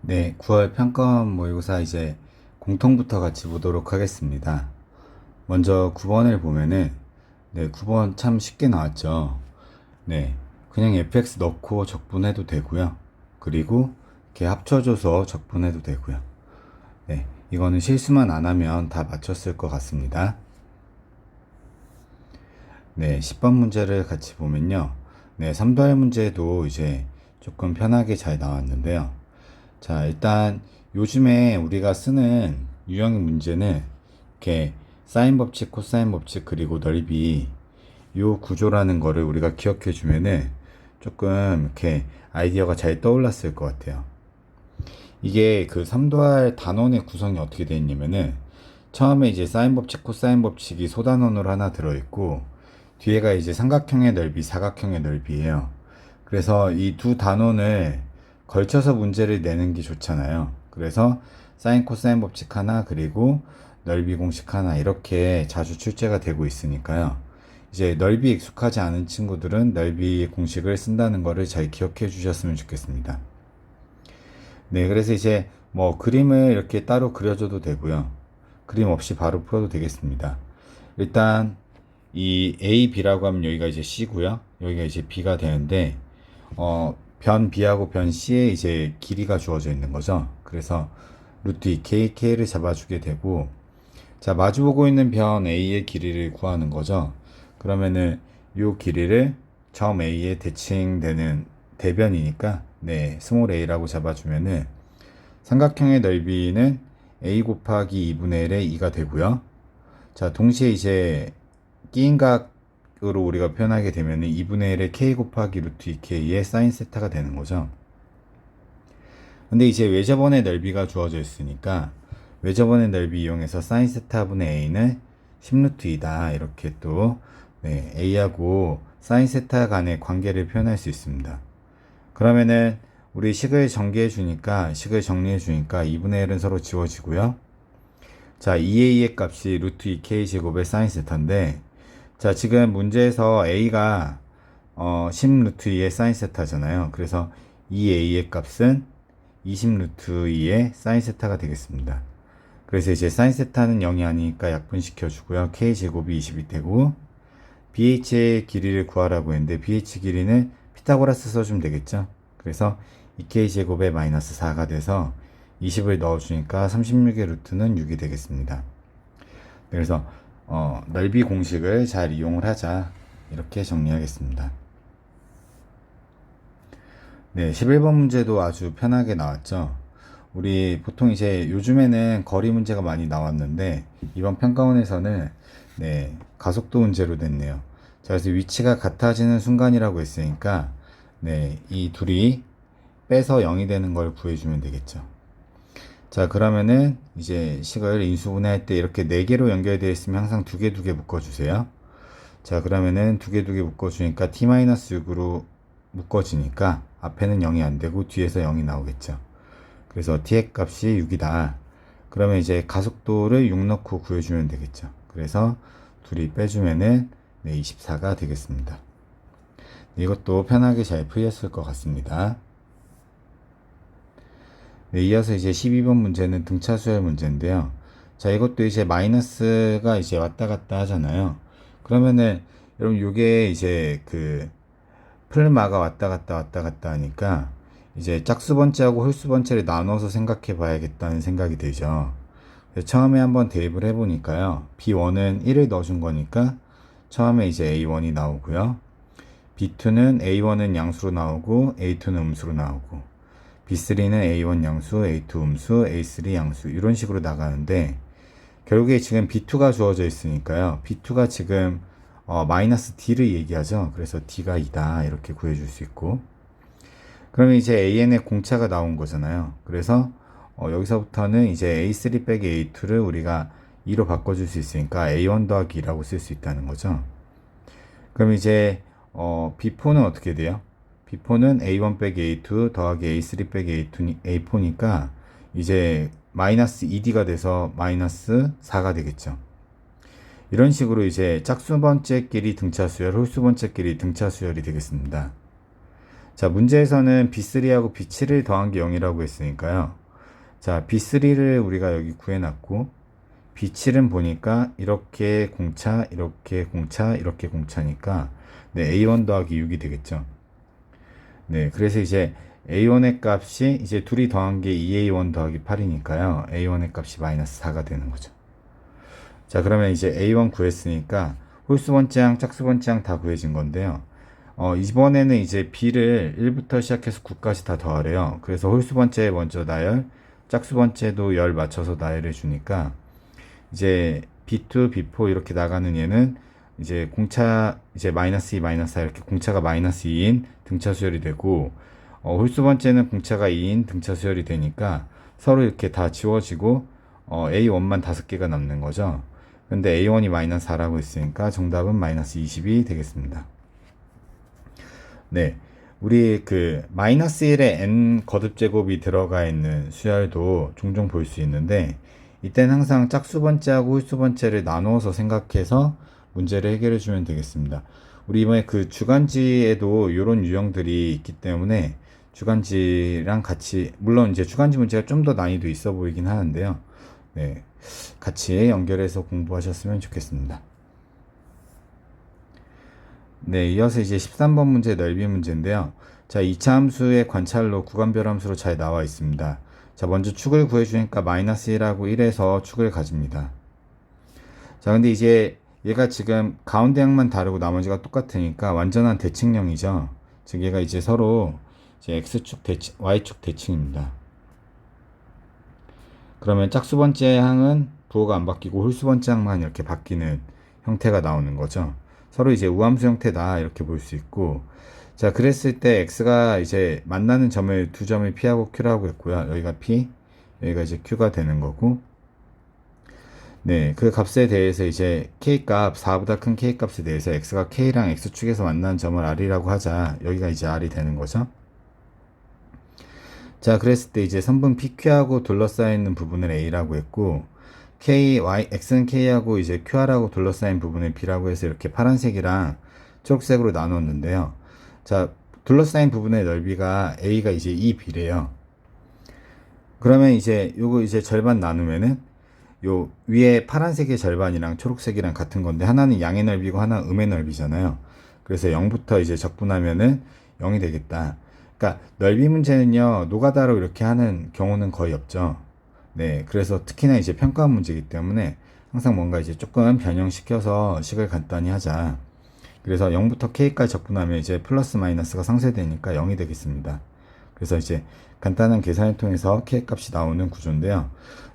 네, 9월 평가원 모의고사 이제 공통부터 같이 보도록 하겠습니다. 먼저 9번을 보면은, 네, 9번 참 쉽게 나왔죠. 네, 그냥 fx 넣고 적분해도 되고요. 그리고 이렇게 합쳐줘서 적분해도 되고요. 네, 이거는 실수만 안 하면 다 맞췄을 것 같습니다. 네, 10번 문제를 같이 보면요. 네, 3도할 문제도 이제 조금 편하게 잘 나왔는데요. 자, 일단 요즘에 우리가 쓰는 유형 문제는 이렇게 사인 법칙, 코사인 법칙, 그리고 넓이 요 구조라는 거를 우리가 기억해 주면은 조금 이렇게 아이디어가 잘 떠올랐을 것 같아요. 이게 그 3도할 단원의 구성이 어떻게 되어 있냐면은 처음에 이제 사인 법칙, 코사인 법칙이 소단원으로 하나 들어있고 뒤에가 이제 삼각형의 넓이, 사각형의 넓이에요. 그래서 이 두 단원을 걸쳐서 문제를 내는 게 좋잖아요. 그래서 사인 코사인 법칙 하나 그리고 넓이 공식 하나 이렇게 자주 출제가 되고 있으니까요. 이제 넓이 익숙하지 않은 친구들은 넓이 공식을 쓴다는 거를 잘 기억해 주셨으면 좋겠습니다. 네, 그래서 이제 뭐 그림을 이렇게 따로 그려줘도 되고요. 그림 없이 바로 풀어도 되겠습니다. 일단 이 A, B라고 하면 여기가 이제 C고요. 여기가 이제 B가 되는데 변 B하고 변 C에 이제 길이가 주어져 있는 거죠. 그래서 루트 2K, K를 잡아주게 되고 자, 마주보고 있는 변 A의 길이를 구하는 거죠. 그러면은 요 길이를 점 A에 대칭되는 대변이니까 네, 스몰 a라고 잡아주면은 삼각형의 넓이는 a 곱하기 2분의 1의 2가 되고요. 자, 동시에 이제 끼인 각으로 우리가 표현하게 되면은 2분의 1의 k 곱하기 루트 2k의 사인 세타가 되는 거죠. 근데 이제 외접원의 넓이가 주어져 있으니까 외접원의 넓이 이용해서 사인 세타분의 a는 10루트 2다 이렇게 또 네, a하고 사인 세타 간의 관계를 표현할 수 있습니다. 그러면은 우리 식을 전개해 주니까 식을 정리해 주니까 2분의 1은 서로 지워지고요. 자, 2a의 값이 루트 2k 제곱의 사인 세타인데 자, 지금 문제에서 a가 10 루트 2의 사인 세타잖아요. 그래서 2a의 값은 20 루트 2의 사인 세타가 되겠습니다. 그래서 이제 사인 세타는 0이 아니니까 약분시켜 주고요. k 제곱이 20이 되고 bh의 길이를 구하라고 했는데 bh 길이는 피타고라스 써주면 되겠죠. 그래서 2k 제곱에 마이너스 4가 돼서 20을 넣어주니까 36의 루트는 6이 되겠습니다. 그래서 넓이 공식을 잘 이용을 하자 이렇게 정리하겠습니다. 네, 11번 문제도 아주 편하게 나왔죠. 우리 보통 이제 요즘에는 거리 문제가 많이 나왔는데 이번 평가원에서는 네, 가속도 문제로 됐네요. 자, 그래서 위치가 같아지는 순간이라고 했으니까 네, 이 둘이 빼서 0이 되는 걸 구해주면 되겠죠. 자, 그러면은 이제 식을 인수분해할 때 이렇게 4개로 연결되어 있으면 항상 2개 묶어주세요. 자, 그러면은 2개 묶어주니까 t-6으로 묶어지니까 앞에는 0이 안 되고 뒤에서 0이 나오겠죠. 그래서 t의 값이 6이다. 그러면 이제 가속도를 6 넣고 구해주면 되겠죠. 그래서 둘이 빼주면은 네, 24가 되겠습니다. 이것도 편하게 잘 풀렸을 것 같습니다. 네, 이어서 이제 12번 문제는 등차 수열 문제인데요. 자, 이것도 이제 마이너스가 이제 왔다 갔다 하잖아요. 그러면은 여러분 요게 이제 그 플마가 왔다 갔다 하니까 이제 짝수 번째하고 홀수 번째를 나눠서 생각해 봐야겠다는 생각이 들죠. 처음에 한번 대입을 해보니까요. B1은 1을 넣어준 거니까 처음에 이제 A1이 나오고요. B2는 A1은 양수로 나오고 A2는 음수로 나오고 B3는 A1 양수, A2 음수, A3 양수 이런 식으로 나가는데 결국에 지금 B2가 주어져 있으니까요. B2가 지금 마이너스 D를 얘기하죠. 그래서 D가 2다 이렇게 구해줄 수 있고 그러면 이제 AN의 공차가 나온 거잖아요. 그래서 여기서부터는 이제 A3 빼기 A2를 우리가 2로 바꿔줄 수 있으니까 A1 더하기 2라고 쓸 수 있다는 거죠. 그럼 이제 B4는 어떻게 돼요? B4는 A1 빼기 A2 더하기 A3 빼기 A4니까 이제 마이너스 2D가 돼서 마이너스 4가 되겠죠. 이런 식으로 이제 짝수 번째끼리 등차 수열, 홀수 번째끼리 등차 수열이 되겠습니다. 자, 문제에서는 B3하고 B7을 더한 게 0이라고 했으니까요. 자, B3를 우리가 여기 구해놨고, B7은 보니까 이렇게 공차, 이렇게 공차, 이렇게 공차니까, 네, A1 더하기 6이 되겠죠. 네, 그래서 이제 A1의 값이 이제 둘이 더한 게 2A1 더하기 8이니까요. A1의 값이 마이너스 4가 되는 거죠. 자, 그러면 이제 A1 구했으니까 홀수번째항, 짝수번째항 다 구해진 건데요. 이번에는 이제 B를 1부터 시작해서 9까지 다 더하래요. 그래서 홀수번째에 먼저 나열, 짝수번째도 열 맞춰서 나열해 주니까 이제 B2, B4 이렇게 나가는 얘는 이제 공차 이제 마이너스 2, 마이너스 4 이렇게 공차가 마이너스 2인 등차 수열이 되고 홀수번째는 공차가 2인 등차 수열이 되니까 서로 이렇게 다 지워지고 A1만 5개가 남는 거죠. 근데 A1이 마이너스 4라고 했으니까 정답은 마이너스 20이 되겠습니다. 네. 우리 그 마이너스 1에 n 거듭제곱이 들어가 있는 수열도 종종 볼 수 있는데 이때는 항상 짝수번째하고 홀수번째를 나누어서 생각해서 문제를 해결해 주면 되겠습니다. 우리 이번에 그 주간지에도 이런 유형들이 있기 때문에 주간지랑 같이 물론 이제 주간지 문제가 좀 더 난이도 있어 보이긴 하는데요. 네. 같이 연결해서 공부하셨으면 좋겠습니다. 네, 이어서 이제 13번 문제 넓이 문제인데요. 자, 2차 함수의 관찰로 구간별 함수로 잘 나와 있습니다. 자, 먼저 축을 구해주니까 마이너스 1하고 1에서 축을 가집니다. 자, 근데 이제 얘가 지금 가운데 항만 다르고 나머지가 똑같으니까 완전한 대칭형이죠. 즉, 얘가 이제 서로 이제 X축 대칭, Y축 대칭입니다. 그러면 짝수번째 항은 부호가 안 바뀌고 홀수번째 항만 이렇게 바뀌는 형태가 나오는 거죠. 서로 이제 우함수 형태다 이렇게 볼 수 있고, 자, 그랬을 때 x가 이제 만나는 점을 두 점을 p하고 q라고 했고요. 여기가 p, 여기가 이제 q가 되는 거고, 네, 그 값에 대해서 이제 k 값 4보다 큰 k 값에 대해서 x가 k랑 x축에서 만나는 점을 r이라고 하자. 여기가 이제 r이 되는 거죠. 자, 그랬을 때 이제 선분 PQ하고 둘러싸여 있는 부분을 A라고 했고, X는 K하고 이제 QR하고 둘러싸인 부분을 B라고 해서 이렇게 파란색이랑 초록색으로 나눴는데요. 자, 둘러싸인 부분의 넓이가 A가 이제 2B래요. 그러면 이제 요거 이제 절반 나누면은 요 위에 파란색의 절반이랑 초록색이랑 같은 건데 하나는 양의 넓이고 하나는 음의 넓이잖아요. 그래서 0부터 이제 적분하면은 0이 되겠다. 그러니까 넓이 문제는요, 노가다로 이렇게 하는 경우는 거의 없죠. 네, 그래서 특히나 이제 평가 문제이기 때문에 항상 뭔가 이제 조금 변형시켜서 식을 간단히 하자. 그래서 0부터 k까지 적분하면 이제 플러스 마이너스가 상쇄되니까 0이 되겠습니다. 그래서 이제 간단한 계산을 통해서 k 값이 나오는 구조인데요.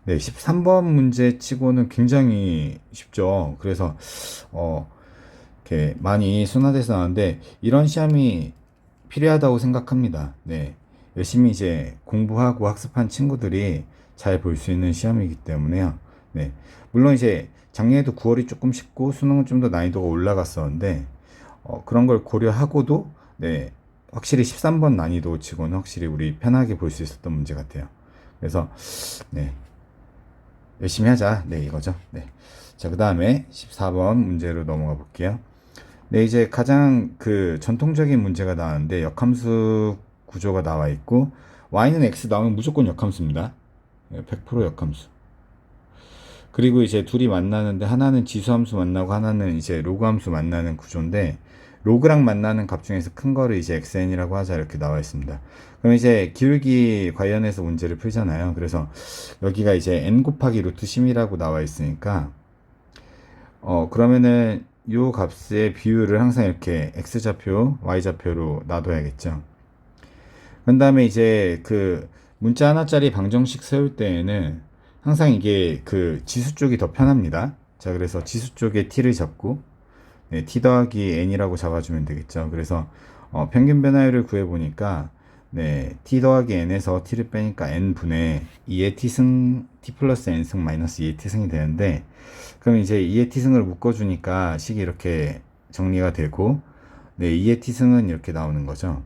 네, 13번 문제 치고는 굉장히 쉽죠. 그래서 이렇게 많이 순화돼서 나왔는데 이런 시험이 필요하다고 생각합니다. 네, 열심히 이제 공부하고 학습한 친구들이 잘 볼 수 있는 시험이기 때문에요. 네, 물론 이제 작년에도 9월이 조금 쉽고 수능은 좀 더 난이도가 올라갔었는데 그런 걸 고려하고도 네, 확실히 13번 난이도 치고는 확실히 우리 편하게 볼 수 있었던 문제 같아요. 그래서 네, 열심히 하자. 네, 이거죠. 네, 자, 그 다음에 14번 문제로 넘어가 볼게요. 네, 이제 가장 그 전통적인 문제가 나왔는데 역함수 구조가 나와 있고 y는 x 나오면 무조건 역함수입니다. 100% 역함수. 그리고 이제 둘이 만나는데 하나는 지수함수 만나고 하나는 이제 로그함수 만나는 구조인데 로그랑 만나는 값 중에서 큰 거를 이제 xn이라고 하자 이렇게 나와 있습니다. 그럼 이제 기울기 관련해서 문제를 풀잖아요. 그래서 여기가 이제 n 곱하기 루트 10이라고 나와 있으니까 그러면은 요 값의 비율을 항상 이렇게 x좌표, y좌표로 놔둬야겠죠. 그 다음에 이제 그 문자 하나짜리 방정식 세울 때에는 항상 이게 그 지수 쪽이 더 편합니다. 자, 그래서 지수 쪽에 t를 잡고 네, t 더하기 n이라고 잡아주면 되겠죠. 그래서 평균 변화율을 구해보니까 네, t 더하기 n에서 t를 빼니까 n분의 2의 t승, t 플러스 n승 마이너스 2의 t승이 되는데 그럼 이제 2의 t승을 묶어주니까 식이 이렇게 정리가 되고 네, 2의 t승은 이렇게 나오는 거죠.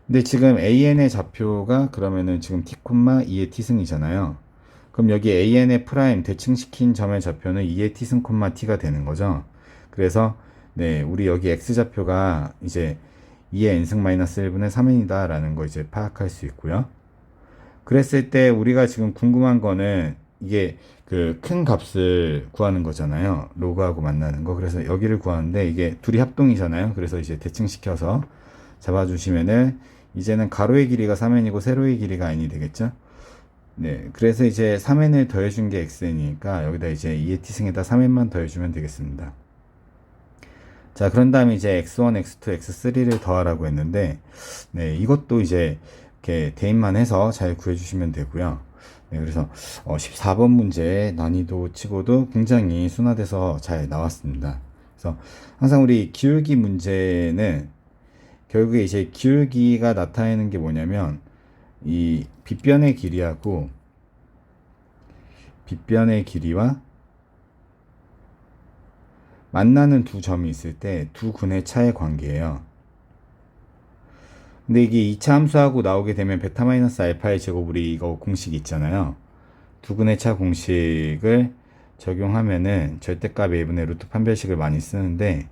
근데 지금 an의 좌표가 그러면은 지금 t, 2의 t승이잖아요. 그럼 여기 an의 프라임 대칭시킨 점의 좌표는 2의 t승, t가 되는 거죠. 그래서 네, 우리 여기 x좌표가 이제 2의 n승 마이너스 1분의 3n이다 라는 거 이제 파악할 수 있고요. 그랬을 때 우리가 지금 궁금한 거는 이게 그 큰 값을 구하는 거잖아요. 로그하고 만나는 거. 그래서 여기를 구하는데 이게 둘이 합동이잖아요. 그래서 이제 대칭시켜서 잡아주시면은 이제는 가로의 길이가 3n이고 세로의 길이가 n이 되겠죠. 네, 그래서 이제 3n을 더해준 게 xn이니까 여기다 이제 2의 t승에다 3n만 더해주면 되겠습니다. 자, 그런 다음에 이제 x1, x2, x3를 더하라고 했는데, 네, 이것도 이제 이렇게 대입만 해서 잘 구해주시면 되고요. 네, 그래서 14번 문제의 난이도 치고도 굉장히 순화돼서 잘 나왔습니다. 그래서 항상 우리 기울기 문제는 결국에 이제 기울기가 나타내는 게 뭐냐면 이 빗변의 길이하고 빗변의 길이와 만나는 두 점이 있을 때 두 근의 차의 관계예요. 근데 이게 2차 함수하고 나오게 되면 베타 마이너스 알파의 제곱, 우리 이거 공식 있잖아요. 두 근의 차 공식을 적용하면은 절대값 A분의 루트 판별식을 많이 쓰는데,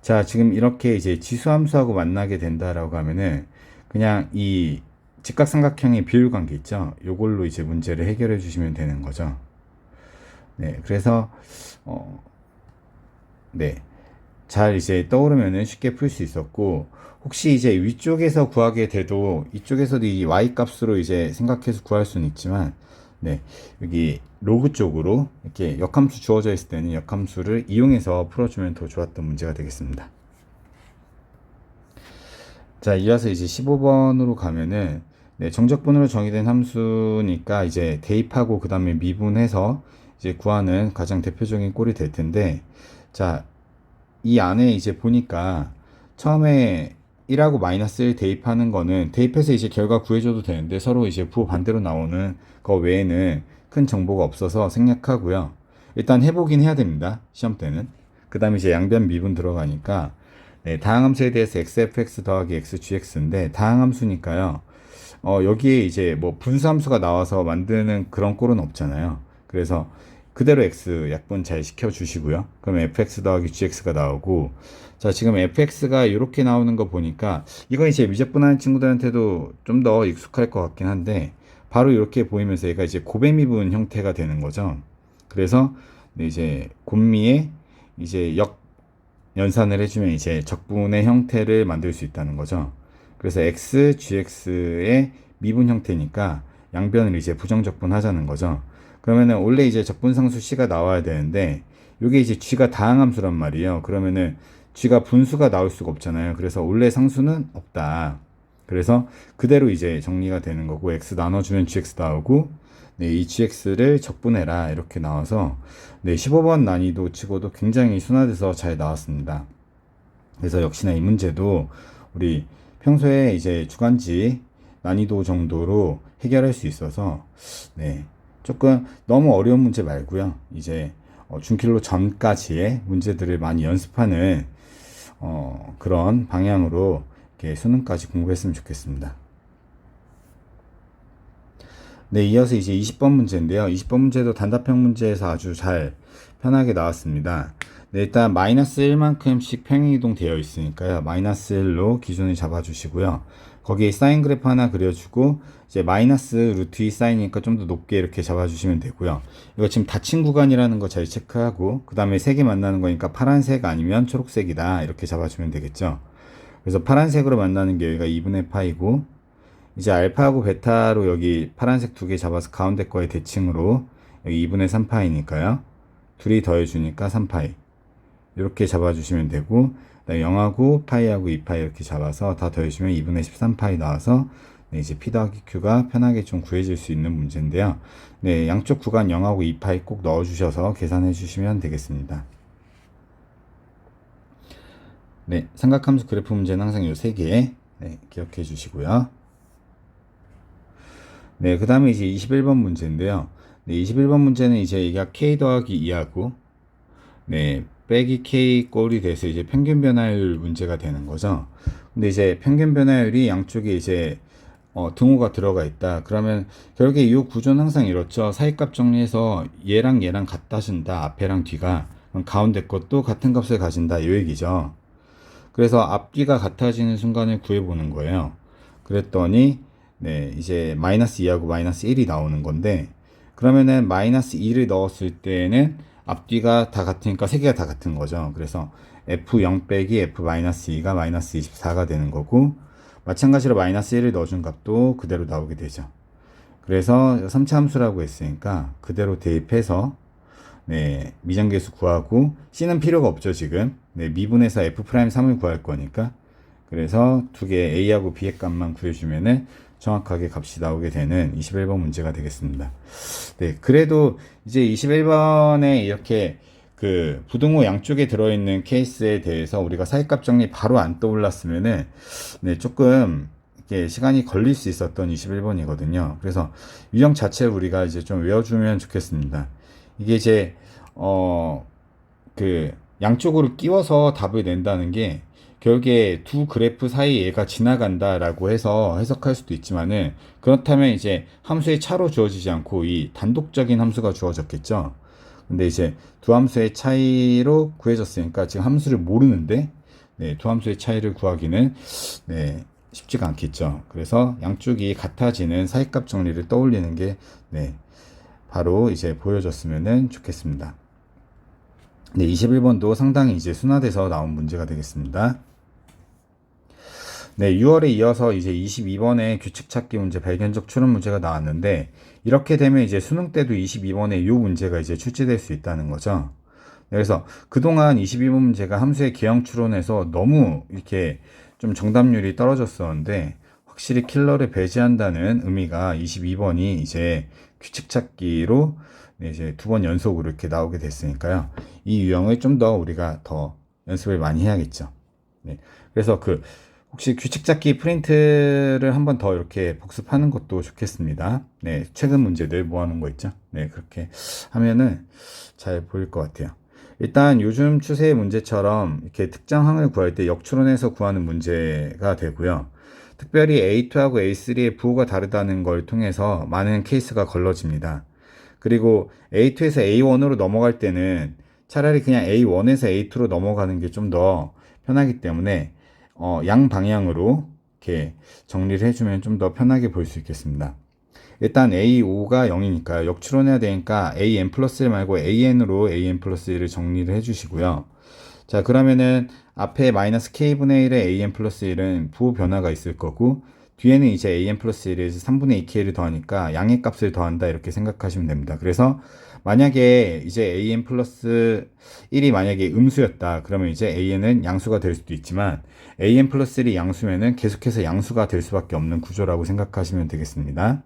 자, 지금 이렇게 이제 지수함수하고 만나게 된다라고 하면은 그냥 이 직각삼각형의 비율 관계 있죠. 요걸로 이제 문제를 해결해 주시면 되는 거죠. 네, 그래서 네, 잘 이제 떠오르면은 쉽게 풀 수 있었고, 혹시 이제 위쪽에서 구하게 돼도 이쪽에서도 이 y 값으로 이제 생각해서 구할 수는 있지만, 네, 여기 로그 쪽으로 이렇게 역함수 주어져 있을 때는 역함수를 이용해서 풀어주면 더 좋았던 문제가 되겠습니다. 자, 이어서 이제 15번으로 가면은, 네, 정적분으로 정의된 함수니까 이제 대입하고 그 다음에 미분해서 이제 구하는 가장 대표적인 꼴이 될 텐데, 자, 이 안에 이제 보니까 처음에 1하고 마이너스 1 대입하는 거는 대입해서 이제 결과 구해줘도 되는데 서로 이제 부호 반대로 나오는 거 외에는 큰 정보가 없어서 생략하고요. 일단 해보긴 해야 됩니다. 시험 때는. 그 다음에 이제 양변 미분 들어가니까, 네, 다항함수에 대해서 xfx 더하기 xgx인데 다항함수니까요. 여기에 이제 뭐 분수함수가 나와서 만드는 그런 꼴은 없잖아요. 그래서 그대로 x 약분 잘 시켜주시고요. 그럼 fx 더하기 gx가 나오고, 자, 지금 fx가 이렇게 나오는 거 보니까 이건 이제 미적분하는 친구들한테도 좀 더 익숙할 것 같긴 한데, 바로 이렇게 보이면서 얘가 이제 고배미분 형태가 되는 거죠. 그래서 네, 이제 곱미에 이제 연산을 해주면 이제 적분의 형태를 만들 수 있다는 거죠. 그래서 x, gx의 미분 형태니까 양변을 이제 부정적분 하자는 거죠. 그러면은 원래 이제 적분상수 c가 나와야 되는데 이게 이제 g가 다항함수란 말이에요. 그러면은 g가 분수가 나올 수가 없잖아요. 그래서 원래 상수는 없다. 그래서 그대로 이제 정리가 되는 거고, x 나눠주면 gx 나오고, 네, 이 gx를 적분해라 이렇게 나와서, 네, 15번 난이도 치고도 굉장히 순화돼서 잘 나왔습니다. 그래서 역시나 이 문제도 우리 평소에 이제 주간지 난이도 정도로 해결할 수 있어서, 네, 조금 너무 어려운 문제 말고요. 이제 준킬로 전까지의 문제들을 많이 연습하는 그런 방향으로 이렇게 수능까지 공부했으면 좋겠습니다. 네, 이어서 이제 20번 문제인데요. 20번 문제도 단답형 문제에서 아주 잘 편하게 나왔습니다. 네, 일단 마이너스 1만큼씩 평행이동 되어 있으니까요. 마이너스 1로 기준을 잡아주시고요. 거기에 사인 그래프 하나 그려주고, 이제 마이너스 루트 2 사인이니까 좀 더 높게 이렇게 잡아주시면 되고요. 이거 지금 닫힌 구간이라는 거 잘 체크하고, 그 다음에 색이 만나는 거니까 파란색 아니면 초록색이다 이렇게 잡아주면 되겠죠. 그래서 파란색으로 만나는 게 여기가 2분의 파이고, 이제 알파하고 베타로 여기 파란색 두 개 잡아서 가운데 거에 대칭으로 여기 2분의 3파이니까요. 둘이 더해주니까 3파이. 이렇게 잡아주시면 되고, 0하고 파이하고 2파이 이렇게 잡아서 다 더해주면 2분의 13파이 나와서, 네, 이제 P 더하기 Q가 편하게 좀 구해질 수 있는 문제인데요. 네, 양쪽 구간 0하고 2파이 꼭 넣어주셔서 계산해 주시면 되겠습니다. 네, 삼각함수 그래프 문제는 항상 이 세 개, 네, 기억해 주시고요. 네, 그 다음에 이제 21번 문제인데요. 네, 21번 문제는 이제 얘가 K 더하기 2하고, 네, 빼기 K 꼴이 돼서 이제 평균 변화율 문제가 되는 거죠. 근데 이제 평균 변화율이 양쪽에 이제 등호가 들어가 있다. 그러면 결국에 이 구조는 항상 이렇죠. 사이값 정리해서 얘랑 얘랑 같다 준다. 앞에랑 뒤가. 그럼 가운데 것도 같은 값을 가진다. 이 얘기죠. 그래서 앞뒤가 같아지는 순간을 구해보는 거예요. 그랬더니 네, 이제 마이너스 2하고 마이너스 1이 나오는 건데, 그러면은 마이너스 2를 넣었을 때는 앞뒤가 다 같으니까 세 개가 다 같은 거죠. 그래서 F0 빼기 F-2가 마이너스 24가 되는 거고, 마찬가지로 마이너스 1을 넣어준 값도 그대로 나오게 되죠. 그래서 3차 함수라고 했으니까 그대로 대입해서 네, 미정계수 구하고, C는 필요가 없죠, 지금. 네, 미분해서 F'3을 구할 거니까. 그래서 두 개 A하고 B의 값만 구해주면은 정확하게 값이 나오게 되는 21번 문제가 되겠습니다. 네, 그래도 이제 21번에 이렇게 그 부등호 양쪽에 들어있는 케이스에 대해서 우리가 사이값 정리 바로 안 떠올랐으면은 네, 조금 이렇게 시간이 걸릴 수 있었던 21번이거든요. 그래서 유형 자체를 우리가 이제 좀 외워주면 좋겠습니다. 이게 이제 그 양쪽으로 끼워서 답을 낸다는 게 결국에 두 그래프 사이 얘가 지나간다라고 해서 해석할 수도 있지만은, 그렇다면 이제 함수의 차로 주어지지 않고 이 단독적인 함수가 주어졌겠죠. 근데 이제 두 함수의 차이로 구해졌으니까 지금 함수를 모르는데 네, 두 함수의 차이를 구하기는 네, 쉽지가 않겠죠. 그래서 양쪽이 같아지는 사이값 정리를 떠올리는 게 네, 바로 이제 보여줬으면 좋겠습니다. 네, 21번도 상당히 이제 순화돼서 나온 문제가 되겠습니다. 네, 6월에 이어서 이제 22번에 규칙 찾기 문제 발견적 추론 문제가 나왔는데, 이렇게 되면 이제 수능 때도 22번에 이 문제가 이제 출제될 수 있다는 거죠. 그래서 그동안 22번 문제가 함수의 개형 추론에서 너무 이렇게 좀 정답률이 떨어졌었는데, 확실히 킬러를 배제한다는 의미가 22번이 이제 규칙 찾기로 네, 이제 두 번 연속으로 이렇게 나오게 됐으니까요. 이 유형을 좀 더 우리가 더 연습을 많이 해야겠죠. 네. 그래서 그 혹시 규칙 찾기 프린트를 한번 더 이렇게 복습하는 것도 좋겠습니다. 네, 최근 문제들 모아놓은 거 있죠. 네, 그렇게 하면은 잘 보일 것 같아요. 일단 요즘 추세의 문제처럼 이렇게 특정 항을 구할 때 역추론해서 구하는 문제가 되고요. 특별히 A2하고 A3의 부호가 다르다는 걸 통해서 많은 케이스가 걸러집니다. 그리고 A2에서 A1으로 넘어갈 때는 차라리 그냥 A1에서 A2로 넘어가는 게 좀 더 편하기 때문에 양 방향으로 이렇게 정리를 해주면 좀 더 편하게 볼 수 있겠습니다. 일단 A5가 0이니까 역추론해야 되니까 AN 플러스 1 말고 AN으로 AN 플러스 1을 정리를 해주시고요. 자, 그러면은 앞에 마이너스 K분의 1의 AN 플러스 1은 부호 변화가 있을 거고, 뒤에는 이제 AN 플러스 1에서 3분의 2K를 더하니까 양의 값을 더한다 이렇게 생각하시면 됩니다. 그래서 만약에 이제 AN 플러스 1이 만약에 음수였다 그러면 이제 AN은 양수가 될 수도 있지만, AN 플러스 1이 양수면은 계속해서 양수가 될 수밖에 없는 구조라고 생각하시면 되겠습니다.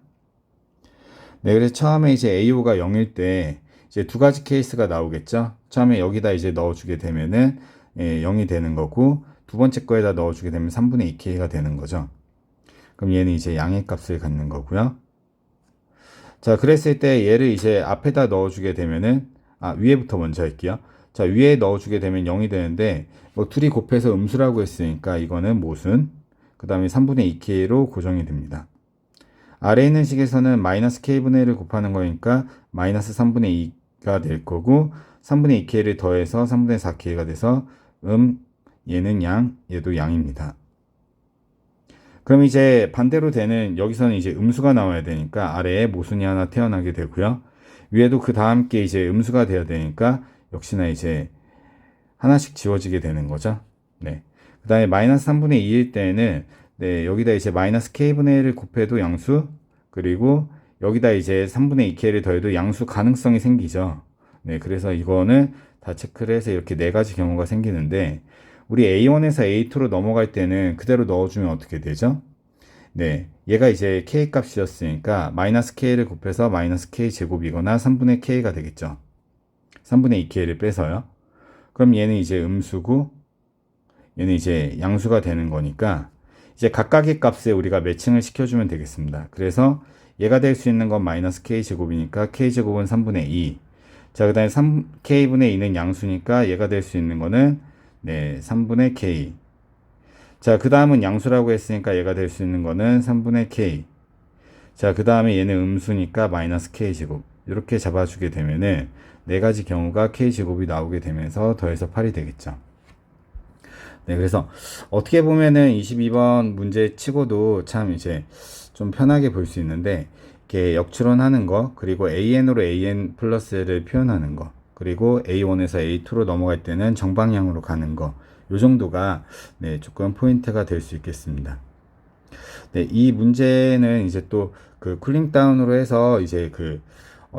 네, 그래서 처음에 이제 A5가 0일 때 이제 두 가지 케이스가 나오겠죠. 처음에 여기다 이제 넣어주게 되면은 0이 되는 거고, 두 번째 거에다 넣어주게 되면 3분의 2K가 되는 거죠. 그럼 얘는 이제 양의 값을 갖는 거고요. 자, 그랬을 때 얘를 이제 앞에다 넣어주게 되면은, 위에부터 먼저 할게요. 자, 위에 넣어주게 되면 0이 되는데, 뭐 둘이 곱해서 음수라고 했으니까 이거는 모순, 그 다음에 3분의 2K로 고정이 됩니다. 아래에 있는 식에서는 마이너스 K분의 1을 곱하는 거니까 마이너스 3분의 2가 될 거고, 3분의 2K를 더해서 3분의 4K가 돼서 얘는 양, 얘도 양입니다. 그럼 이제 반대로 되는, 여기서는 이제 음수가 나와야 되니까 아래에 모순이 하나 태어나게 되고요. 위에도 그 다음 게 이제 음수가 되어야 되니까 역시나 이제 하나씩 지워지게 되는 거죠. 네. 그 다음에 마이너스 3분의 2일 때는 네, 여기다 이제 마이너스 K분의 1을 곱해도 양수, 그리고 여기다 이제 3분의 2K를 더해도 양수 가능성이 생기죠. 네, 그래서 이거는 다 체크를 해서 이렇게 네 가지 경우가 생기는데, 우리 A1에서 A2로 넘어갈 때는 그대로 넣어주면 어떻게 되죠? 네, 얘가 이제 K 값이었으니까 마이너스 K를 곱해서 마이너스 K 제곱이거나 3분의 K가 되겠죠. 3분의 2K를 빼서요. 그럼 얘는 이제 음수고, 얘는 이제 양수가 되는 거니까 이제 각각의 값에 우리가 매칭을 시켜주면 되겠습니다. 그래서 얘가 될 수 있는 건 마이너스 K제곱이니까 K제곱은 3분의 2. 자, 그 다음에 3K분의 2는 양수니까 얘가 될 수 있는 거는 네, 3분의 K. 자, 그 다음은 양수라고 했으니까 얘가 될 수 있는 거는 3분의 K. 자, 그 다음에 얘는 음수니까 마이너스 K제곱. 이렇게 잡아주게 되면은 네 가지 경우가 K제곱이 나오게 되면서 더해서 8이 되겠죠. 네, 그래서 어떻게 보면은 22번 문제 치고도 참 이제 좀 편하게 볼 수 있는데, 이렇게 역추론하는 거, 그리고 AN으로 AN 플러스를 표현하는 거, 그리고 A1에서 A2로 넘어갈 때는 정방향으로 가는 거, 요 정도가 네, 조금 포인트가 될 수 있겠습니다. 네, 이 문제는 이제 또 그 쿨링 다운으로 해서 이제 그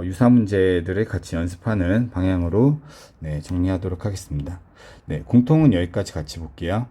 유사 문제들을 같이 연습하는 방향으로 네, 정리하도록 하겠습니다. 네, 공통은 여기까지 같이 볼게요.